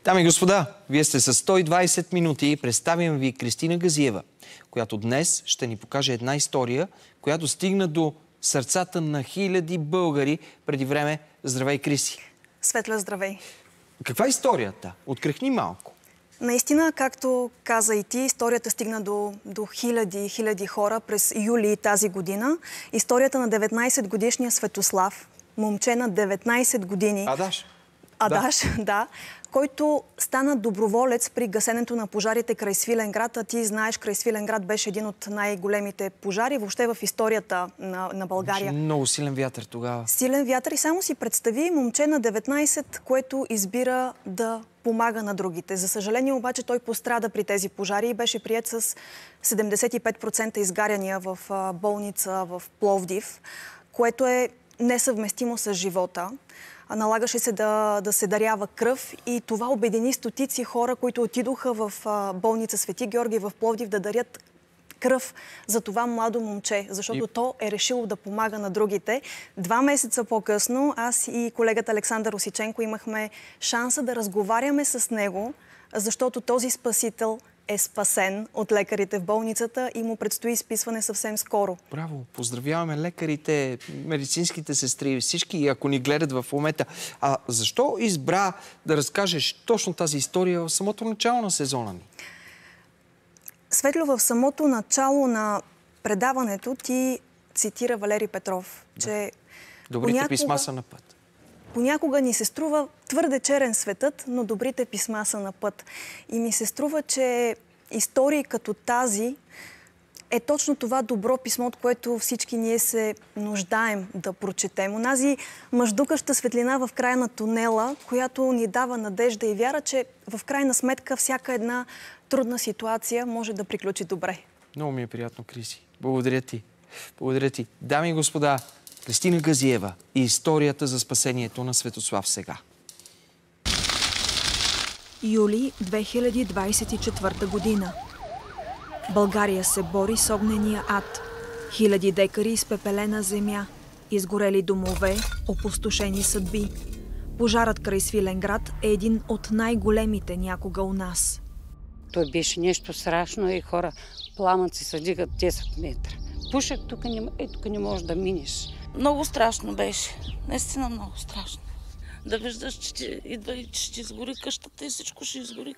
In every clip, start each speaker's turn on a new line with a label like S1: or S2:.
S1: Дами и господа, вие сте с 120 минути и представям ви Кристина Газиева, която днес ще ни покаже една история, която стигна до сърцата на хиляди българи преди време. Здравей, Криси!
S2: Светла, здравей!
S1: Каква е историята? Открехни малко.
S2: Наистина, както каза и ти, историята стигна до хиляди хора през юли тази година. Историята на 19-годишния Светослав, момче на 19 години. Адаш, да. Който стана доброволец при гасенето на пожарите край Свиленград. А ти знаеш, край Свиленград беше един от най-големите пожари въобще в историята на България.
S1: Много силен вятър тогава.
S2: Силен вятър и само си представи момче на 19, което избира да помага на другите. За съжаление обаче той пострада при тези пожари и беше приет с 75% изгаряния в болница в Пловдив, което е несъвместимо с живота. Налагаше се да се дарява кръв и това обедини стотици хора, които отидоха в болница Свети Георги в Пловдив да дарят кръв за това младо момче, защото то е решило да помага на другите. 2 месеца по-късно аз и колегата Александър Осиченко имахме шанса да разговаряме с него, защото този спасител е спасен от лекарите в болницата и му предстои изписване съвсем скоро.
S1: Браво! Поздравяваме лекарите, медицинските сестри, всички, ако ни гледат в момента. А защо избра да разкажеш точно тази история в самото начало на сезона ни?
S2: Светло, в самото начало на предаването ти цитира Валери Петров, че
S1: добрите писма са на път.
S2: Понякога ни се струва твърде черен светът, но добрите писма са на път. И ми се струва, че истории като тази е точно това добро писмо, от което всички ние се нуждаем да прочетем. Онази мъждукаща светлина в края на тунела, която ни дава надежда и вяра, че в крайна сметка всяка една трудна ситуация може да приключи добре.
S1: Много ми е приятно, Криси. Благодаря ти. Благодаря ти. Дами и господа, Кристина Газиева и историята за спасението на Светослав сега.
S3: Юли 2024 година. България се бори с огнения ад. Хиляди декари изпепелена земя, изгорели домове, опустошени съдби. Пожарът край Свиленград е един от най-големите някога у нас.
S4: Той беше нещо страшно и хора, пламъци се дигат 10 метра. Пушек, тук не можеш да минеш.
S5: Много страшно беше. Наистина много страшно. Да виждаш, че идва и че ще изгори къщата и всичко ще изгори.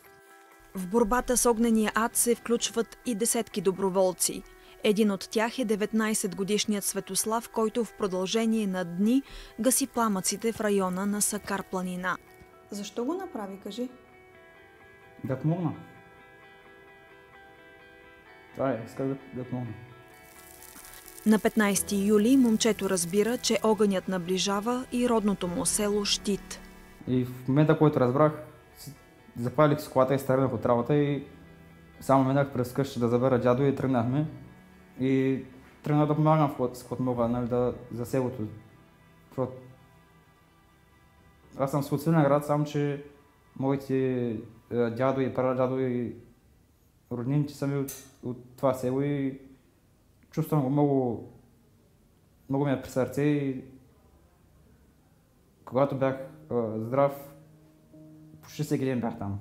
S3: В борбата с огнения ад се включват и десетки доброволци. Един от тях е 19-годишният Светослав, който в продължение на дни гаси пламъците в района на Сакар планина.
S2: Защо го направи, кажи?
S6: Да помогна. Това е, иска да помогна.
S3: На 15 юли момчето разбира, че огънят наближава и родното му село Щит.
S6: И в момента, който разбрах, запалих с колата и стърнах от работа и само минах през къща да забера дядо и тръгнахме. И тръгнах да помагам с каквото мога, нали, за селото. Аз съм от Свиленград, само че моите дядо и прадядо и роднините са ми от това село и чувствам го много ми е при сърце и когато бях здрав, почти всеки ден бях там.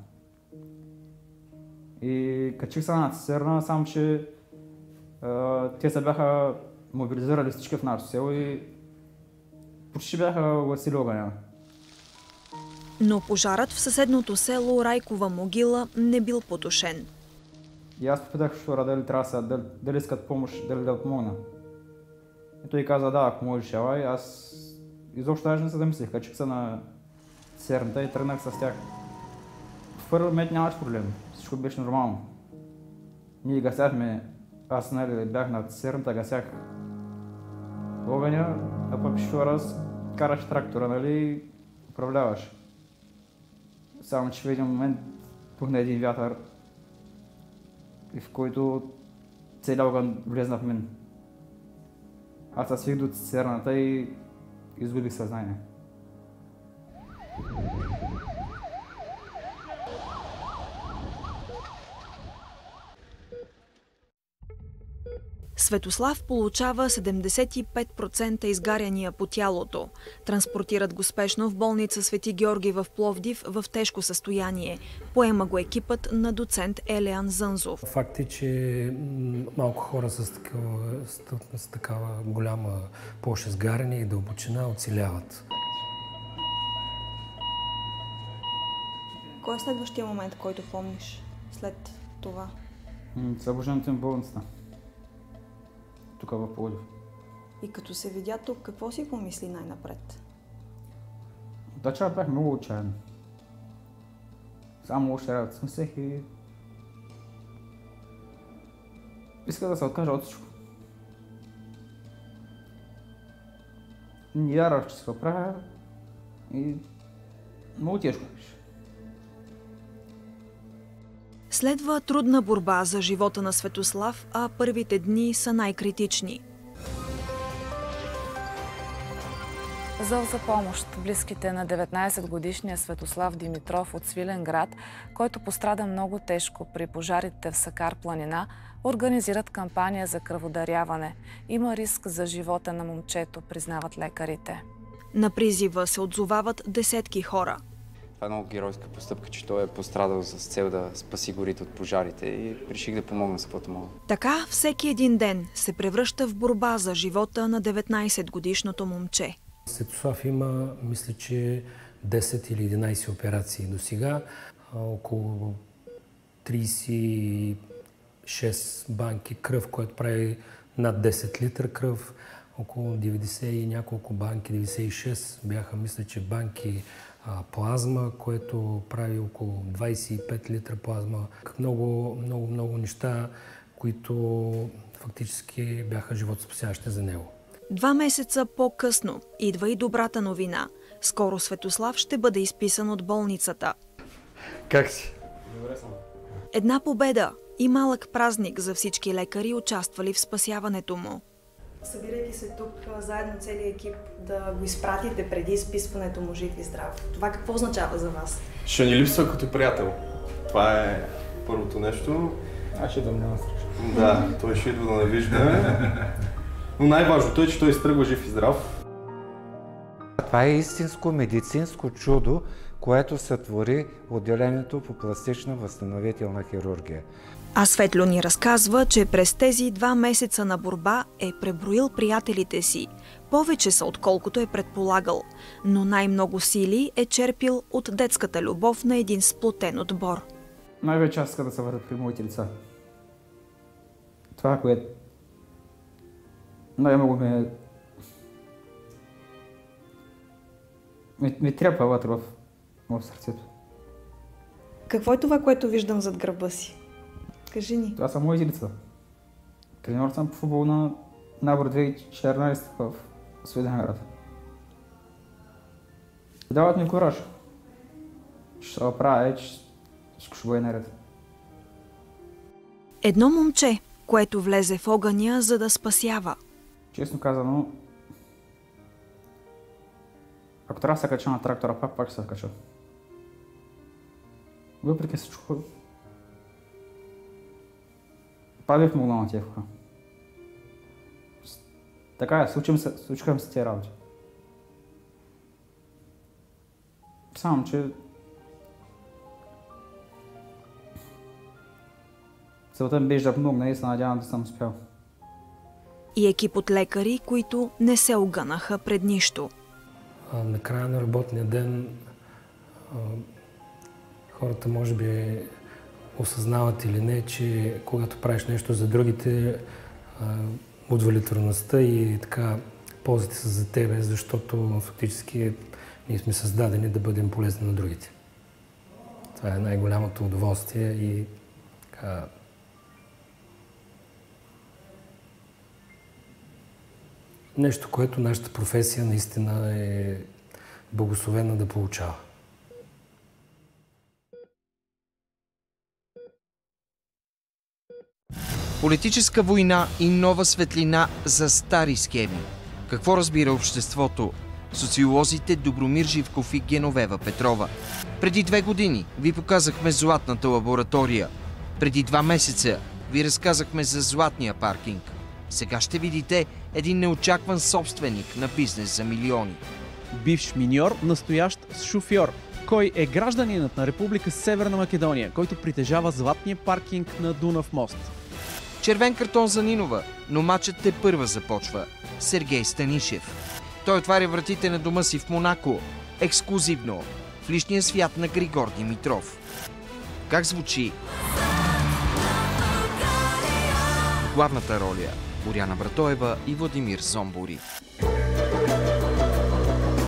S6: И качих се на цистерна, само че те се бяха мобилизирали всички в нашото село и почти бяха гасили огъня.
S3: Но пожарът в съседното село Райкова могила не бил потушен.
S6: И аз попитах шофьора дали искат помощ, дали да помогна. И той каза, да, ако можеш, елай. Аз изобщо даже не се замислих, качих се на цистерната и тръгнах с тях. В първи момент нямаше проблем, всичко беше нормално. Ние гасяхме, аз бях на цистерната, гасях огъня, а пък шофьора караше трактора, и управляваш. Само че в един момент пухна един вятър, и в който целият огън влезна в мен. Аз се свих до цистерната и изгубих съзнание.
S3: Светослав получава 75% изгаряния по тялото. Транспортират го спешно в болница Свети Георги в Пловдив в тежко състояние. Поема го екипът на доцент Елеан Зънзов.
S7: Факт е, че малко хора с такава голяма площ изгаряне и дълбочина оцеляват.
S2: Кой е следващия момент, който помниш след това?
S6: Събуждането им в болницата. Тук в Пловдив.
S2: И като се видя тук, какво си помисли най-напред?
S6: Отначало бях много отчаян. Само още работа смислех и... исках да се откажа от всичко. Не вярвах, че се го правя и много тежко беше.
S3: Следва трудна борба за живота на Светослав, а първите дни са най-критични.
S8: Зов за помощ близките на 19-годишния Светослав Димитров от Свиленград, който пострада много тежко при пожарите в Сакар планина, организират кампания за кръводаряване. Има риск за живота на момчето, признават лекарите.
S3: На призива се отзовават десетки хора.
S9: Това е много геройска постъпка, че той е пострадал с цел да спаси горите от пожарите и реших да помогна с каквото мога.
S3: Така всеки един ден се превръща в борба за живота на 19-годишното момче.
S7: Светослав има, мисля, че 10 или 11 операции до сега. Около 36 банки кръв, което прави над 10 литра кръв. Около 90 и няколко банки, 96 бяха, мисля, че банки плазма, което прави около 25 литра плазма. Много неща, които фактически бяха животоспасяващи за него.
S3: 2 месеца по-късно идва и добрата новина. Скоро Светослав ще бъде изписан от болницата.
S9: Как си?
S6: Добре съм.
S3: Една победа и малък празник за всички лекари, участвали в спасяването му. Събирайки се тук заедно целият екип да го изпратите преди изписването му жив и здрав. Това какво означава за вас?
S10: Ще ни липсва като приятел. Това е първото нещо.
S6: Аз ще идвам, няма страшно.
S10: Да, той ще идва да навижда. Но най-важното е, че той изтръгва жив и здрав.
S11: Това е истинско медицинско чудо, което сътвори отделението по пластична възстановителна хирургия.
S3: А Светло ни разказва, че през тези 2 месеца на борба е преброил приятелите си. Повече са, отколкото е предполагал. Но най-много сили е черпил от детската любов на един сплотен отбор.
S6: Най-вече аз иска да се върна при моите деца. Това, което най-много ми тряпа вътре в сърцето.
S2: Какво е това, което виждам зад гърба си? Кажи ни.
S6: Това са моите деца. Треньор съм по футбол на набор 2014 в Свиленград. Дават ми кураж. Ще се оправя, че всичко ще бъде наред.
S3: Едно момче, което влезе в огъня, за да спасява.
S6: Честно казано, ако трябва да се кача на трактора, пак ще се кача. Въпреки всичко, пак бих могъл на тия хора. Така е, случиха ми се тия работи. Само, че целта ми беше да помогна и се надявам да съм успял.
S3: И екип от лекари, които не се огънаха пред нищо.
S7: На края на работния ден хората може би осъзнават или не, че когато правиш нещо за другите, удовлетвореността и така ползите са за тебе, защото фактически ние сме създадени да бъдем полезни на другите. Това е най-голямото удоволствие и така, нещо, което нашата професия наистина е благословена да получава.
S1: Политическа война и нова светлина за стари схеми. Какво разбира обществото? Социолозите Добромир Живков и Геновева Петрова. Преди 2 години ви показахме златната лаборатория. Преди 2 месеца ви разказахме за златния паркинг. Сега ще видите един неочакван собственик на бизнес за милиони.
S12: Бивш миньор, настоящ шофьор. Кой е гражданинът на Република Северна Македония, който притежава златния паркинг на Дунав мост?
S1: Червен картон за Нинова, но матчът тепърва започва. Сергей Станишев. Той отваря вратите на дома си в Монако. Ексклузивно. В личния свят на Григор Димитров. Как звучи? Главната роля – Боряна Братоева и Владимир Зомбори.